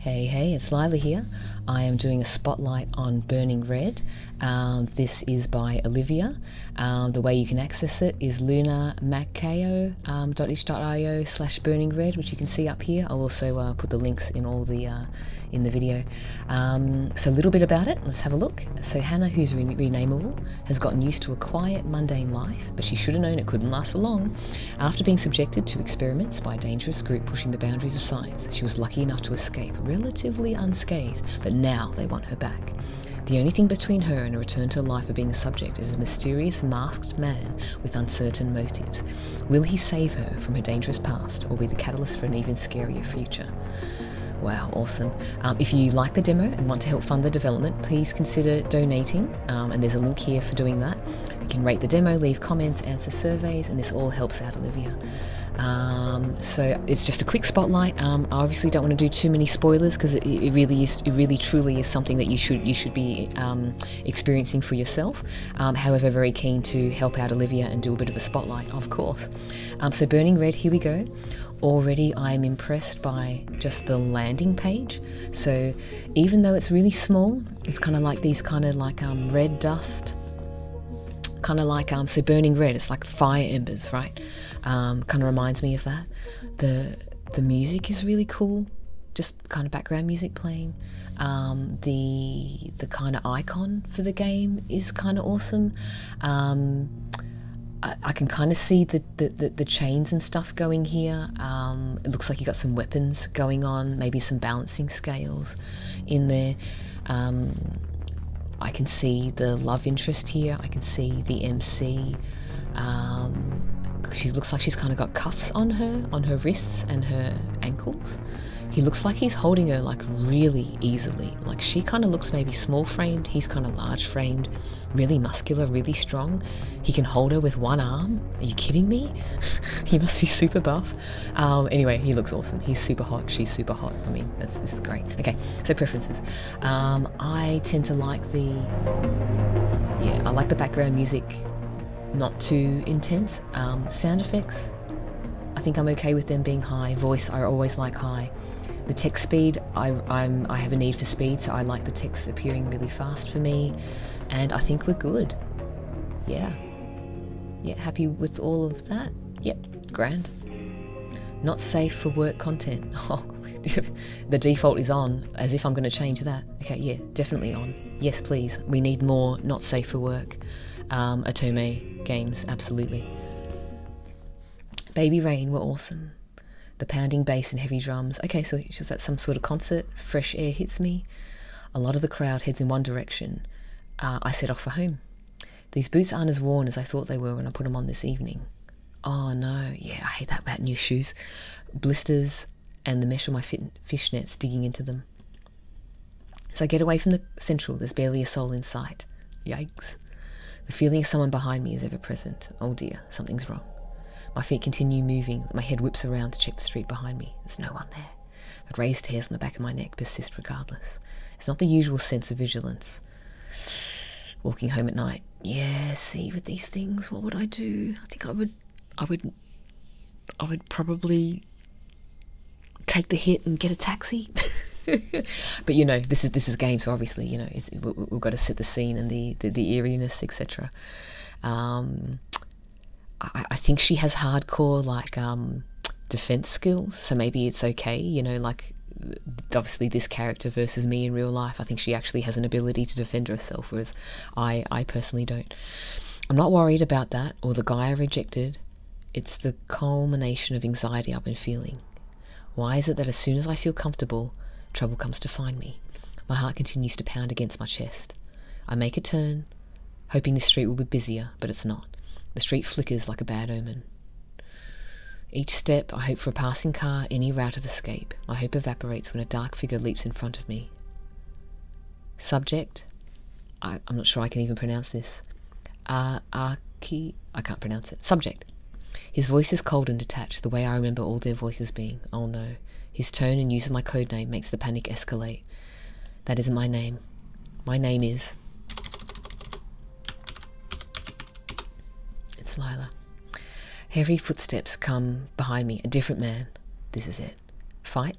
Hey, it's Lila here. I am doing a spotlight on Burning Red. This is by Olivia. The way you can access it is Lunamakaio .itch.io/burning red, which you can see up here. I'll also put the links in all the in the video. So a little bit about it. Let's have a look. So Hanna, who's renameable, has gotten used to a quiet, mundane life, but she should have known it couldn't last for long. After being subjected to experiments by a dangerous group pushing the boundaries of science, she was lucky enough to escape relatively unscathed, but now they want her back. The only thing between her and a return to life of being a subject is a mysterious masked man with uncertain motives. Will he save her from her dangerous past or be the catalyst for an even scarier future? Wow, awesome. If you like the demo and want to help fund the development, please consider donating, and there's a link here for doing that. You can rate the demo, leave comments, answer surveys, and this all helps out Olivia. So it's just a quick spotlight. I obviously don't want to do too many spoilers because it really truly is something that you should be experiencing for yourself. However, very keen to help out Olivia and do a bit of a spotlight, of course. So Burning Red, here we go. Already I'm impressed by just the landing page. So even though it's really small, it's kind of like these red dust, kind of like so Burning Red, it's like fire embers, right? Kind of reminds me of that. The music is really cool, just kind of background music playing. The kind of icon for the game is kind of awesome. I can kind of see the chains and stuff going here. It looks like you got some weapons going on, maybe some balancing scales in there. I can see the love interest here. I can see the MC. She looks like she's kind of got cuffs on her wrists and her ankles. He looks like he's holding her like really easily. Like she kind of looks maybe small framed, he's kind of large framed, really muscular, really strong. He can hold her with one arm. Are you kidding me? He must be super buff. Anyway, he looks awesome. He's super hot, she's super hot. I mean, this is great. Okay, so preferences. I tend to like I like the background music, not too intense. Sound effects, I think I'm okay with them being high. Voice, I always like high. The text speed, I have a need for speed, so I like the text appearing really fast for me. And I think we're good. Yeah, happy with all of that. Yep, grand. Not safe for work content. Oh, the default is on, as if I'm going to change that. Okay, yeah, definitely on. Yes, please. We need more not safe for work otome games, absolutely. Baby Rain were awesome. The pounding bass and heavy drums. Okay, so it's just at some sort of concert. Fresh air hits me. A lot of the crowd heads in one direction. I set off for home. These boots aren't as worn as I thought they were when I put them on this evening. Oh no, yeah, I hate that about new shoes. Blisters and the mesh of my fishnets digging into them. So I get away from the central. There's barely a soul in sight. Yikes. The feeling of someone behind me is ever present. Oh dear, something's wrong. My feet continue moving. My head whips around to check the street behind me. There's no one there. The raised hairs on the back of my neck persist regardless. It's not the usual sense of vigilance. Walking home at night. Yeah, see, with these things, what would I do? I think I would probably take the hit and get a taxi. But you know, this is game, so obviously, you know, we've got to set the scene and the eeriness, etc. I think she has hardcore defense skills, so maybe it's okay, you know, like obviously this character versus me in real life, I think she actually has an ability to defend herself, whereas I personally don't. I'm not worried about that or the guy I rejected. It's the culmination of anxiety I've been feeling. Why is it that as soon as I feel comfortable, trouble comes to find me? My heart continues to pound against my chest. I make a turn, hoping the street will be busier, but it's not. The street flickers like a bad omen. Each step, I hope for a passing car, any route of escape. My hope evaporates when a dark figure leaps in front of me. Subject, I'm not sure I can even pronounce this. I can't pronounce it. Subject. His voice is cold and detached, the way I remember all their voices being. Oh no. His tone and use of my codename makes the panic escalate. That isn't my name. My name is... It's Lila. Heavy footsteps come behind me. A different man. This is it. Fight?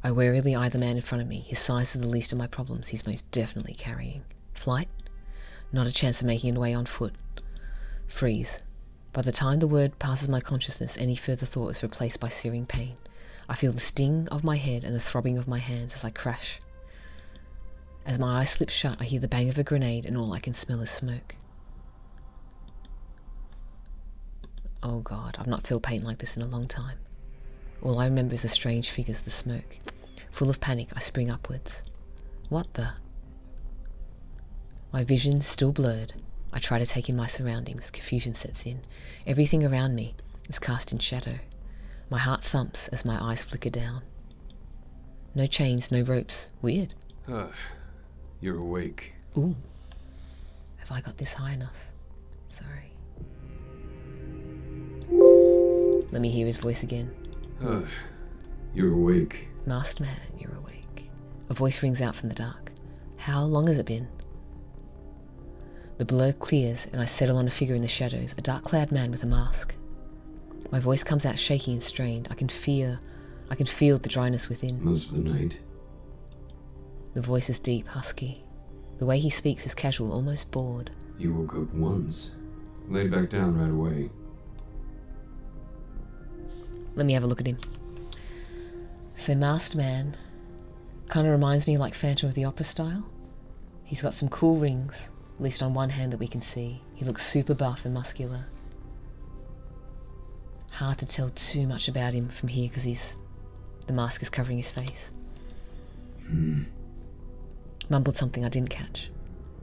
I warily eye the man in front of me. His size is the least of my problems. He's most definitely carrying. Flight? Not a chance of making it away on foot. Freeze. By the time the word passes my consciousness, any further thought is replaced by searing pain. I feel the sting of my head and the throbbing of my hands as I crash. As my eyes slip shut, I hear the bang of a grenade and all I can smell is smoke. Oh God, I've not felt pain like this in a long time. All I remember is the strange figures, the smoke. Full of panic, I spring upwards. What the? My vision's still blurred. I try to take in my surroundings. Confusion sets in. Everything around me is cast in shadow. My heart thumps as my eyes flicker down. No chains, no ropes. Weird. You're awake. Ooh. Have I got this high enough? Sorry. Let me hear his voice again. You're awake. Masked man, you're awake. A voice rings out from the dark. How long has it been? The blur clears and I settle on a figure in the shadows, a dark-clad man with a mask. My voice comes out shaky and strained. I can feel the dryness within. Most of the night. The voice is deep, husky. The way he speaks is casual, almost bored. You woke up once. Laid back down right away. Let me have a look at him. So masked man kind of reminds me like Phantom of the Opera style. He's got some cool rings, at least on one hand that we can see. He looks super buff and muscular. Hard to tell too much about him from here because the mask is covering his face. Mumbled something I didn't catch.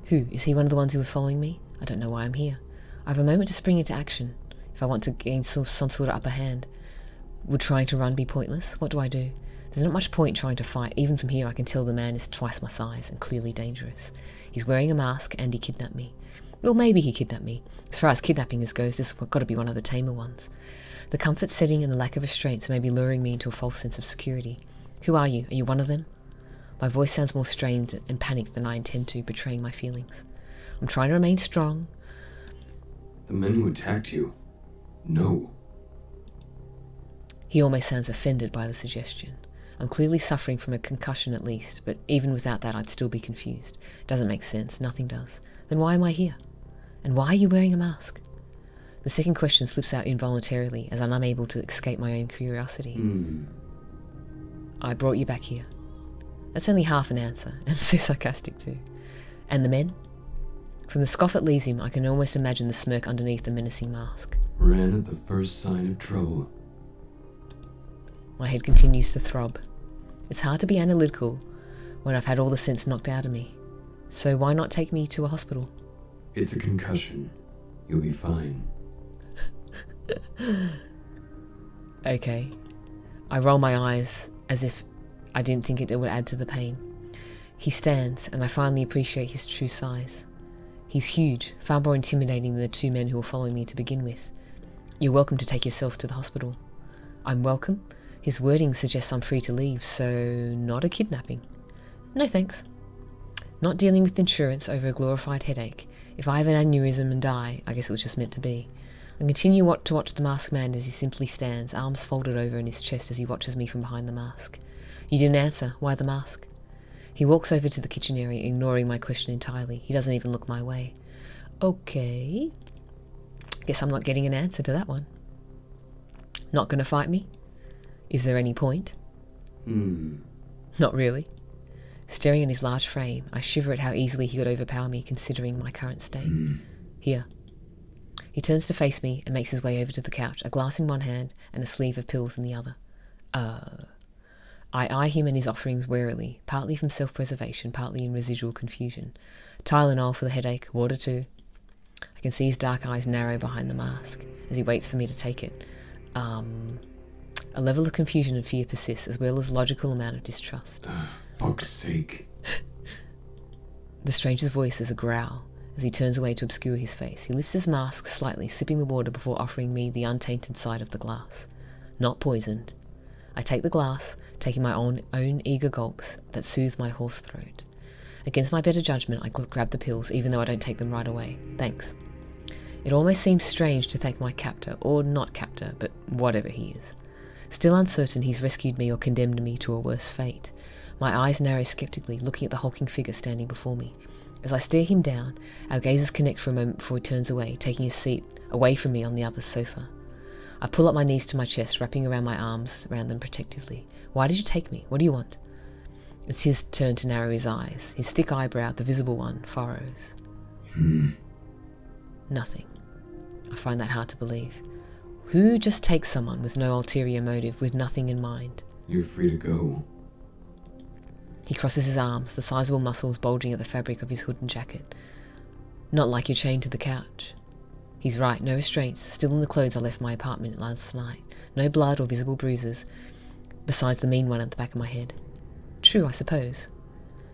Who? Is he one of the ones who was following me? I don't know why I'm here. I have a moment to spring into action if I want to gain some sort of upper hand. Would trying to run be pointless? What do I do? There's not much point trying to fight. Even from here I can tell the man is twice my size and clearly dangerous. He's wearing a mask and he kidnapped me. Well, maybe he kidnapped me. As far as kidnapping goes, this has got to be one of the tamer ones. The comfort setting and the lack of restraints may be luring me into a false sense of security. Who are you? Are you one of them? My voice sounds more strained and panicked than I intend to, betraying my feelings. I'm trying to remain strong. The men who attacked you? No. He almost sounds offended by the suggestion. I'm clearly suffering from a concussion at least, but even without that I'd still be confused. Doesn't make sense, nothing does. Then why am I here? And why are you wearing a mask? The second question slips out involuntarily as I'm unable to escape my own curiosity. I brought you back here. That's only half an answer, and so sarcastic too. And the men? From the scoff it leaves him, I can almost imagine the smirk underneath the menacing mask. Ran at the first sign of trouble. My head continues to throb. It's hard to be analytical when I've had all the sense knocked out of me. So why not take me to a hospital? It's a concussion. You'll be fine. Okay. I roll my eyes as if I didn't think it would add to the pain. He stands, and I finally appreciate his true size. He's huge, far more intimidating than the two men who were following me to begin with. You're welcome to take yourself to the hospital. I'm welcome? His wording suggests I'm free to leave, so not a kidnapping. No thanks. Not dealing with insurance over a glorified headache. If I have an aneurysm and die, I guess it was just meant to be. I continue to watch the masked man as he simply stands, arms folded over in his chest as he watches me from behind the mask. You didn't answer. Why the mask? He walks over to the kitchen area, ignoring my question entirely. He doesn't even look my way. Okay. Guess I'm not getting an answer to that one. Not gonna fight me? Is there any point? Not really. Staring at his large frame, I shiver at how easily he could overpower me considering my current state. Here. He turns to face me and makes his way over to the couch, a glass in one hand and a sleeve of pills in the other. I eye him and his offerings warily, partly from self-preservation, partly in residual confusion. Tylenol for the headache, water too. I can see his dark eyes narrow behind the mask as he waits for me to take it. A level of confusion and fear persists, as well as a logical amount of distrust. Fuck's sake. The stranger's voice is a growl as he turns away to obscure his face. He lifts his mask slightly, sipping the water before offering me the untainted side of the glass. Not poisoned. I take the glass, taking my own eager gulps that soothe my hoarse throat. Against my better judgment, I grab the pills, even though I don't take them right away. Thanks. It almost seems strange to thank my captor, or not captor, but whatever he is. Still uncertain he's rescued me or condemned me to a worse fate. My eyes narrow skeptically, looking at the hulking figure standing before me. As I stare him down, our gazes connect for a moment before he turns away, taking his seat away from me on the other sofa. I pull up my knees to my chest, wrapping around my arms around them protectively. Why did you take me? What do you want? It's his turn to narrow his eyes. His thick eyebrow, the visible one, furrows. Nothing. I find that hard to believe. Who just takes someone with no ulterior motive, with nothing in mind? You're free to go. He crosses his arms, the sizable muscles bulging at the fabric of his hood and jacket. Not like you're chained to the couch. He's right, no restraints, still in the clothes I left my apartment last night. No blood or visible bruises, besides the mean one at the back of my head. True, I suppose.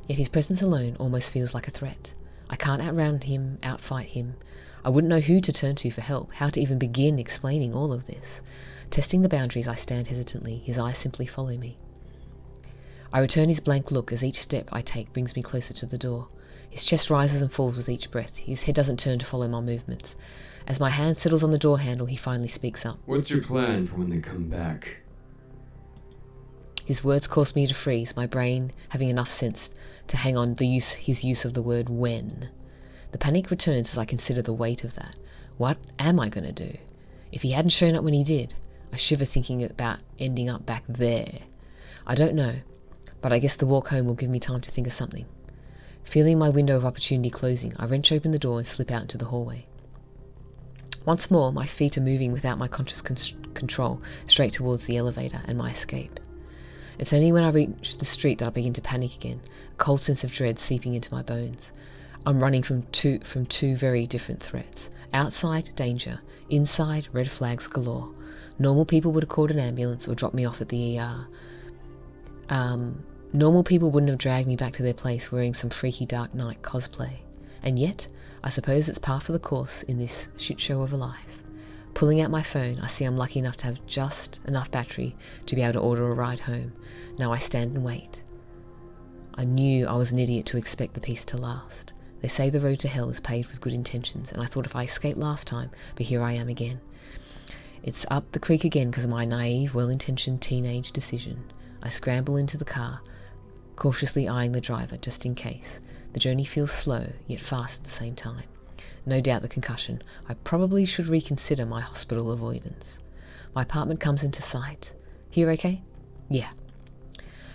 Yet his presence alone almost feels like a threat. I can't outrun him, outfight him. I wouldn't know who to turn to for help, how to even begin explaining all of this. Testing the boundaries, I stand hesitantly. His eyes simply follow me. I return his blank look as each step I take brings me closer to the door. His chest rises and falls with each breath. His head doesn't turn to follow my movements. As my hand settles on the door handle, he finally speaks up. What's your plan for when they come back? His words cause me to freeze, my brain having enough sense to hang on his use of the word when. The panic returns as I consider the weight of that. What am I going to do? If he hadn't shown up when he did, I shiver thinking about ending up back there. I don't know, but I guess the walk home will give me time to think of something. Feeling my window of opportunity closing, I wrench open the door and slip out into the hallway. Once more, my feet are moving without my conscious control, straight towards the elevator and my escape. It's only when I reach the street that I begin to panic again, a cold sense of dread seeping into my bones. I'm running from two very different threats. Outside, danger. Inside, red flags galore. Normal people would have called an ambulance or dropped me off at the ER. Normal people wouldn't have dragged me back to their place wearing some freaky Dark Knight cosplay. And yet, I suppose it's par for the course in this shit show of a life. Pulling out my phone, I see I'm lucky enough to have just enough battery to be able to order a ride home. Now I stand and wait. I knew I was an idiot to expect the peace to last. They say the road to hell is paved with good intentions, and I thought if I escaped last time, but here I am again. It's up the creek again because of my naive, well-intentioned teenage decision. I scramble into the car, cautiously eyeing the driver just in case. The journey feels slow, yet fast at the same time. No doubt the concussion. I probably should reconsider my hospital avoidance. My apartment comes into sight. Here okay? Yeah.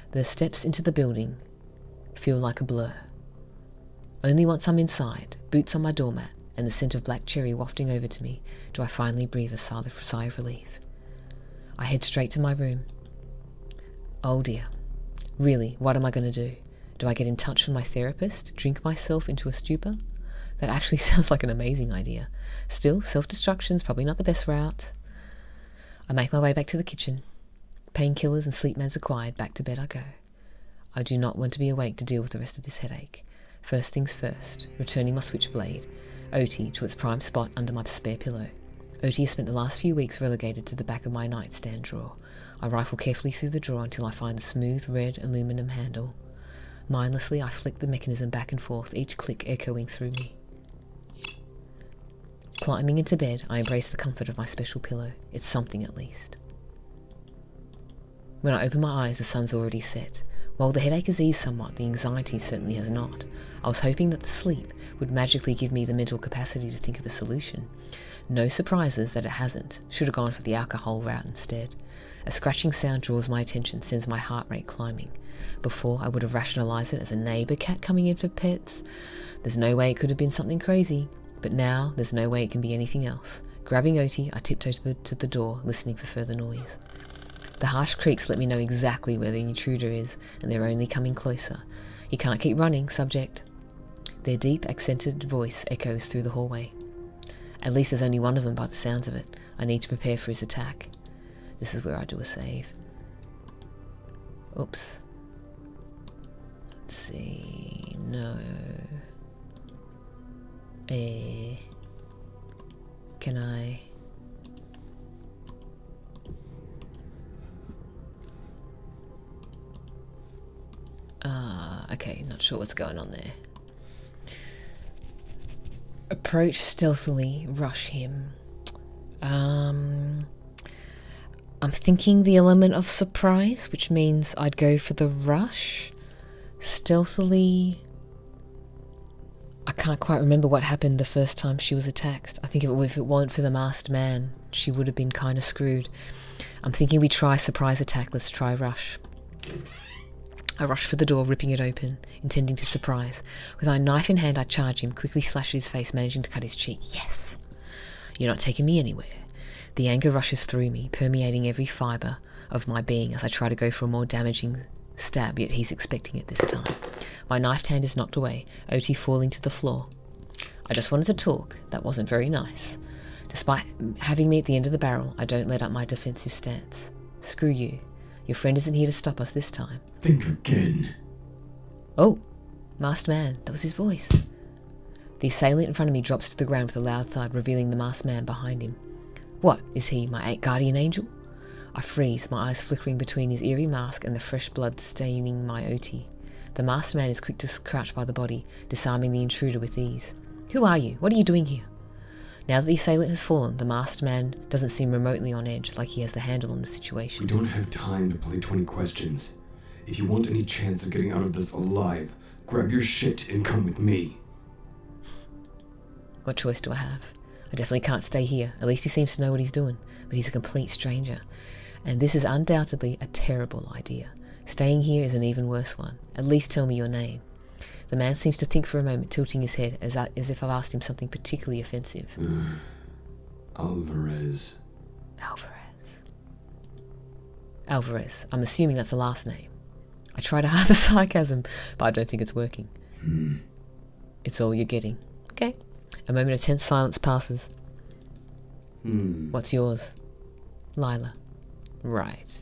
The steps into the building feel like a blur. Only once I'm inside, boots on my doormat, and the scent of black cherry wafting over to me, do I finally breathe a sigh of relief. I head straight to my room. Oh dear. Really, what am I going to do? Do I get in touch with my therapist? Drink myself into a stupor? That actually sounds like an amazing idea. Still, self-destruction's probably not the best route. I make my way back to the kitchen. Painkillers and sleep meds acquired, back to bed I go. I do not want to be awake to deal with the rest of this headache. First things first, returning my switchblade, Oti, to its prime spot under my spare pillow. Oti has spent the last few weeks relegated to the back of my nightstand drawer. I rifle carefully through the drawer until I find the smooth red aluminum handle. Mindlessly, I flick the mechanism back and forth, each click echoing through me. Climbing into bed, I embrace the comfort of my special pillow. It's something at least. When I open my eyes, the sun's already set. While the headache has eased somewhat, the anxiety certainly has not. I was hoping that the sleep would magically give me the mental capacity to think of a solution. No surprises that it hasn't. Should have gone for the alcohol route instead. A scratching sound draws my attention, sends my heart rate climbing. Before, I would have rationalised it as a neighbour cat coming in for pets. There's no way it could have been something crazy. But now, there's no way it can be anything else. Grabbing Oti, I tiptoe to the door, listening for further noise. The harsh creaks let me know exactly where the intruder is, and they're only coming closer. He can't keep running, subject. Their deep, accented voice echoes through the hallway. At least there's only one of them by the sounds of it. I need to prepare for his attack. This is where I do a save. Oops. Let's see. No. Can I... Okay, not sure what's going on there. Approach stealthily, rush him. I'm thinking the element of surprise, which means I'd go for the rush. Stealthily. I can't quite remember what happened the first time she was attacked. I think if it weren't for the masked man, she would have been kind of screwed. I'm thinking we try surprise attack. Let's try rush. I rush for the door, ripping it open, intending to surprise. With my knife in hand, I charge him, quickly slash his face, managing to cut his cheek. Yes! You're not taking me anywhere. The anger rushes through me, permeating every fibre of my being as I try to go for a more damaging stab, yet he's expecting it this time. My knifed hand is knocked away, OT falling to the floor. I just wanted to talk. That wasn't very nice. Despite having me at the end of the barrel, I don't let up my defensive stance. Screw you. Your friend isn't here to stop us this time. Think again. Oh, masked man. That was his voice. The assailant in front of me drops to the ground with a loud thud, revealing the masked man behind him. What, is he my guardian angel? I freeze, my eyes flickering between his eerie mask and the fresh blood staining my OT. The masked man is quick to crouch by the body, disarming the intruder with ease. Who are you? What are you doing here? Now that the assailant has fallen, the masked man doesn't seem remotely on edge, like he has the handle on the situation. We don't have time to play 20 questions. If you want any chance of getting out of this alive, grab your shit and come with me. What choice do I have? I definitely can't stay here. At least he seems to know what he's doing, but he's a complete stranger. And this is undoubtedly a terrible idea. Staying here is an even worse one. At least tell me your name. The man seems to think for a moment, tilting his head as if I've asked him something particularly offensive. Alvarez. Alvarez. I'm assuming that's a last name. I try to hide the sarcasm, but I don't think it's working. It's all you're getting. Okay. A moment of tense silence passes. What's yours? Lila. Right.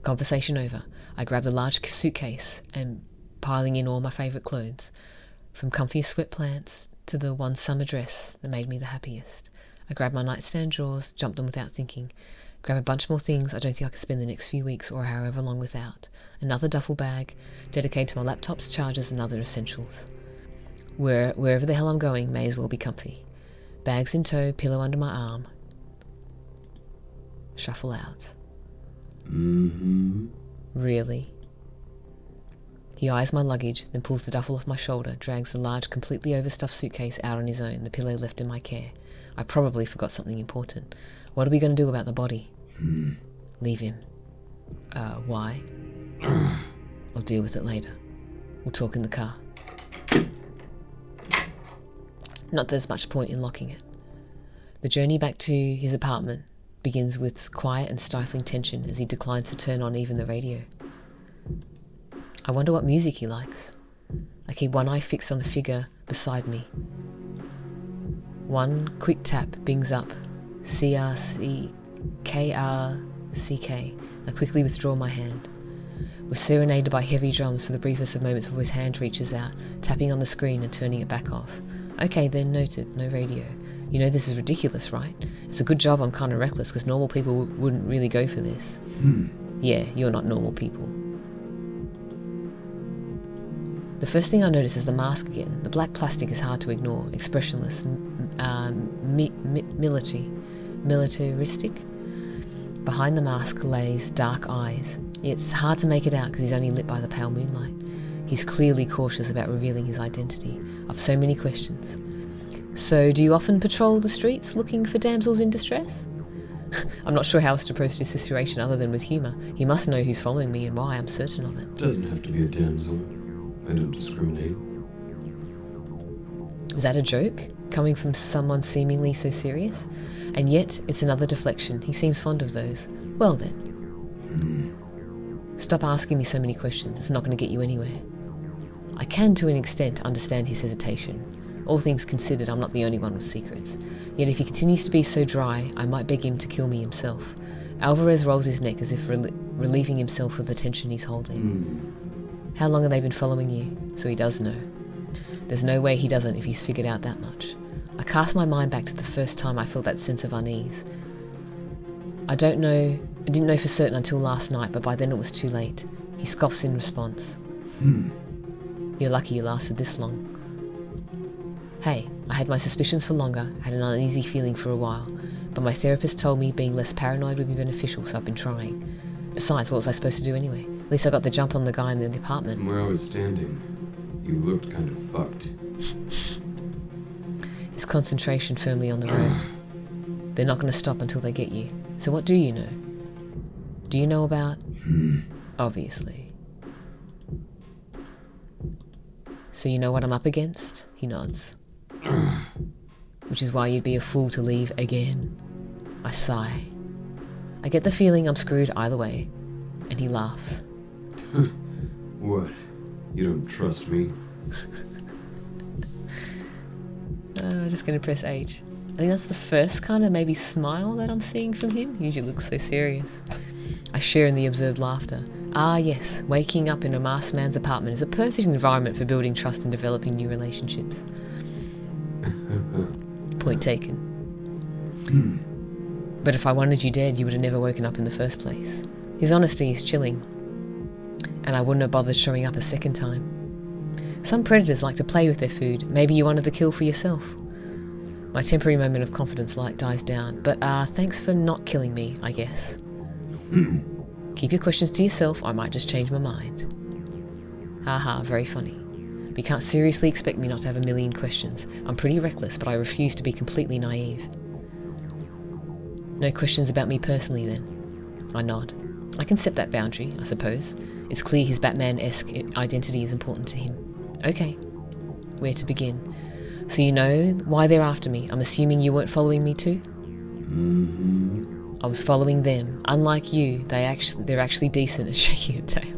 Conversation over. I grab the large suitcase and piling in all my favourite clothes, from comfiest sweatpants to the one summer dress that made me the happiest. I grab my nightstand drawers, jump them without thinking, grab a bunch more things I don't think I could spend the next few weeks or however long without, another duffel bag dedicated to my laptop's chargers and other essentials. Wherever the hell I'm going may as well be comfy. Bags in tow, pillow under my arm. Shuffle out. Really? He eyes my luggage, then pulls the duffel off my shoulder, drags the large, completely overstuffed suitcase out on his own, the pillow left in my care. I probably forgot something important. What are we going to do about the body? Leave him. Why? I'll deal with it later. We'll talk in the car. Not that there's much point in locking it. The journey back to his apartment begins with quiet and stifling tension as he declines to turn on even the radio. I wonder what music he likes. I keep one eye fixed on the figure beside me. One quick tap bings up CRCKRCK. I quickly withdraw my hand. We're serenaded by heavy drums for the briefest of moments before his hand reaches out, tapping on the screen and turning it back off. Okay, then, noted. No radio. You know this is ridiculous, right? It's a good job I'm kind of reckless, because normal people wouldn't really go for this. Yeah, you're not normal people. The first thing I notice is the mask again. The black plastic is hard to ignore, expressionless, militaristic. Behind the mask lays dark eyes. It's hard to make it out because he's only lit by the pale moonlight. He's clearly cautious about revealing his identity. I've so many questions. So, do you often patrol the streets looking for damsels in distress? I'm not sure how else to approach this situation other than with humour. He must know who's following me and why, I'm certain of it. Doesn't have to be a damsel. I don't discriminate. Is that a joke? Coming from someone seemingly so serious? And yet, it's another deflection. He seems fond of those. Well then. Stop asking me so many questions. It's not going to get you anywhere. I can, to an extent, understand his hesitation. All things considered, I'm not the only one with secrets. Yet if he continues to be so dry, I might beg him to kill me himself. Alvarez rolls his neck as if relieving himself of the tension he's holding. How long have they been following you? So he does know. There's no way he doesn't if he's figured out that much. I cast my mind back to the first time I felt that sense of unease. I didn't know for certain until last night, but by then it was too late. He scoffs in response. You're lucky you lasted this long. Hey, I had my suspicions for longer, had an uneasy feeling for a while, but my therapist told me being less paranoid would be beneficial, so I've been trying. Besides, what was I supposed to do anyway? At least I got the jump on the guy in the apartment. From where I was standing, you looked kind of fucked. His concentration firmly on the road. They're not going to stop until they get you. So what do you know? Do you know about... Obviously. So you know what I'm up against? He nods. Which is why you'd be a fool to leave again. I sigh. I get the feeling I'm screwed either way. And he laughs. What? You don't trust me? I'm just going to press H. I think that's the first kind of maybe smile that I'm seeing from him. He usually looks so serious. I share in the observed laughter. Ah yes, waking up in a masked man's apartment is a perfect environment for building trust and developing new relationships. Point taken. But if I wanted you dead, you would have never woken up in the first place. His honesty is chilling. And I wouldn't have bothered showing up a second time. Some predators like to play with their food. Maybe you wanted the kill for yourself. My temporary moment of confidence light dies down, but thanks for not killing me, I guess. Keep your questions to yourself, I might just change my mind. Haha, very funny. But you can't seriously expect me not to have a million questions. I'm pretty reckless, but I refuse to be completely naive. No questions about me personally then? I nod. I can set that boundary, I suppose. It's clear his Batman-esque identity is important to him. Okay, where to begin? So you know why they're after me. I'm assuming you weren't following me too? I was following them. Unlike you, they're actually decent at shaking a tail.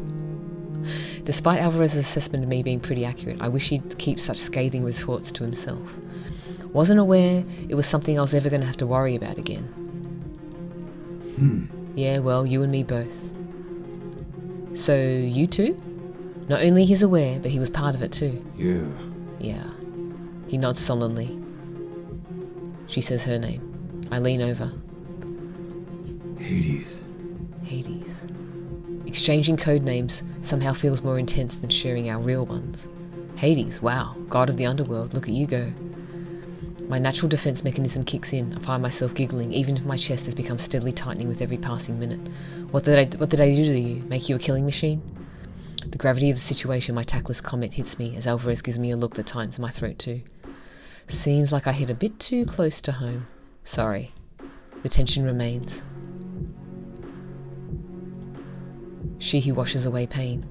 Despite Alvarez's assessment of me being pretty accurate, I wish he'd keep such scathing retorts to himself. Wasn't aware it was something I was ever going to have to worry about again. Yeah, well, you and me both. So, you too? Not only he's aware, but he was part of it too. Yeah. He nods solemnly. She says her name. I lean over. Hades. Exchanging code names somehow feels more intense than sharing our real ones. Hades, wow, god of the underworld, look at you go. My natural defense mechanism kicks in. I find myself giggling, even if my chest has become steadily tightening with every passing minute. What did I do to you? Make you a killing machine? The gravity of the situation, my tactless comment hits me as Alvarez gives me a look that tightens my throat too. Seems like I hit a bit too close to home. Sorry. The tension remains. She who washes away pain.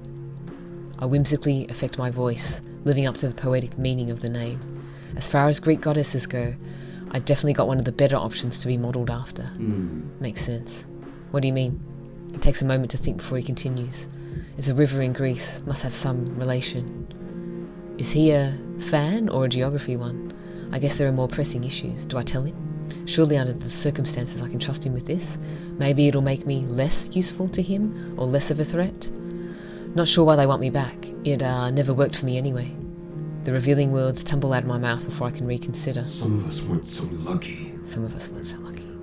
I whimsically affect my voice, living up to the poetic meaning of the name. As far as Greek goddesses go, I definitely got one of the better options to be modelled after. Makes sense. What do you mean? He takes a moment to think before he continues. It's a river in Greece, must have some relation. Is he a fan or a geography one? I guess there are more pressing issues. Do I tell him? Surely under the circumstances I can trust him with this. Maybe it'll make me less useful to him or less of a threat. Not sure why they want me back. It never worked for me anyway. The revealing words tumble out of my mouth before I can reconsider. Some of us weren't so lucky.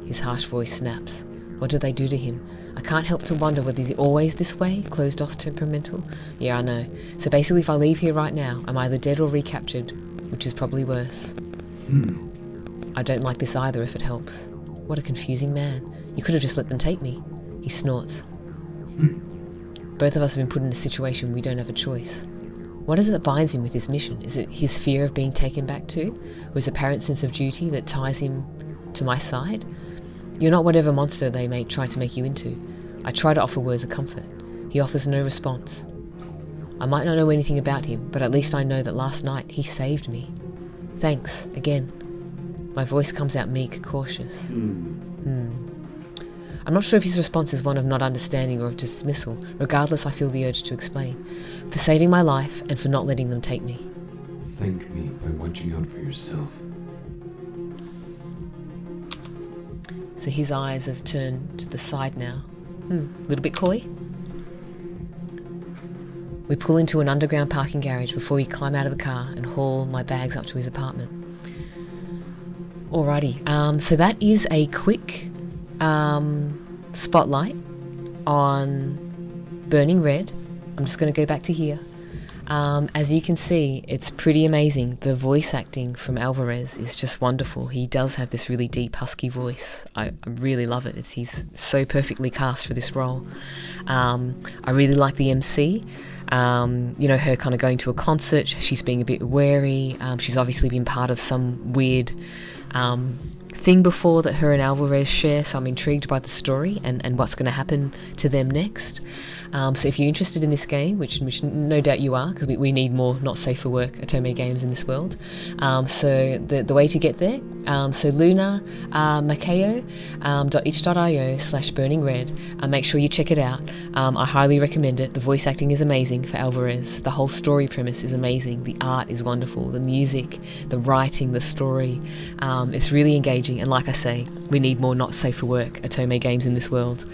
His harsh voice snaps. What did they do to him? I can't help to wonder whether he's always this way, closed off, temperamental. Yeah, I know. So basically if I leave here right now, I'm either dead or recaptured, which is probably worse. I don't like this either if it helps. What a confusing man. You could have just let them take me. He snorts. Both of us have been put in a situation we don't have a choice. What is it that binds him with this mission? Is it his fear of being taken back to? Or his apparent sense of duty that ties him to my side? You're not whatever monster they may try to make you into. I try to offer words of comfort. He offers no response. I might not know anything about him, but at least I know that last night he saved me. Thanks, again. My voice comes out meek, cautious. I'm not sure if his response is one of not understanding or of dismissal. Regardless, I feel the urge to explain. For saving my life and for not letting them take me. Thank me by watching out for yourself. So his eyes have turned to the side now. A little bit coy. We pull into an underground parking garage before we climb out of the car and haul my bags up to his apartment. Alrighty, so that is a quick spotlight on Burning Red. I'm just going to go back to here. As you can see, it's pretty amazing. The voice acting from Alvarez is just wonderful. He does have this really deep, husky voice. I really love it. He's so perfectly cast for this role. I really like the MC. Her kind of going to a concert, she's being a bit wary. She's obviously been part of some weird thing before that her and Alvarez share, so I'm intrigued by the story and what's going to happen to them next. So if you're interested in this game, which no doubt you are, because we need more not safe for work otome games in this world. So the way to get there, so Lunamakaio itch.io/burningred. Make sure you check it out. I highly recommend it. The voice acting is amazing for Alvarez. The whole story premise is amazing. The art is wonderful. The music, the writing, the story. It's really engaging. And like I say, we need more not safe for work otome games in this world.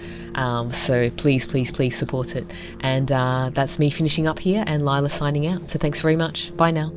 So please support it. And that's me finishing up here and Lila signing out. So thanks very much. Bye now.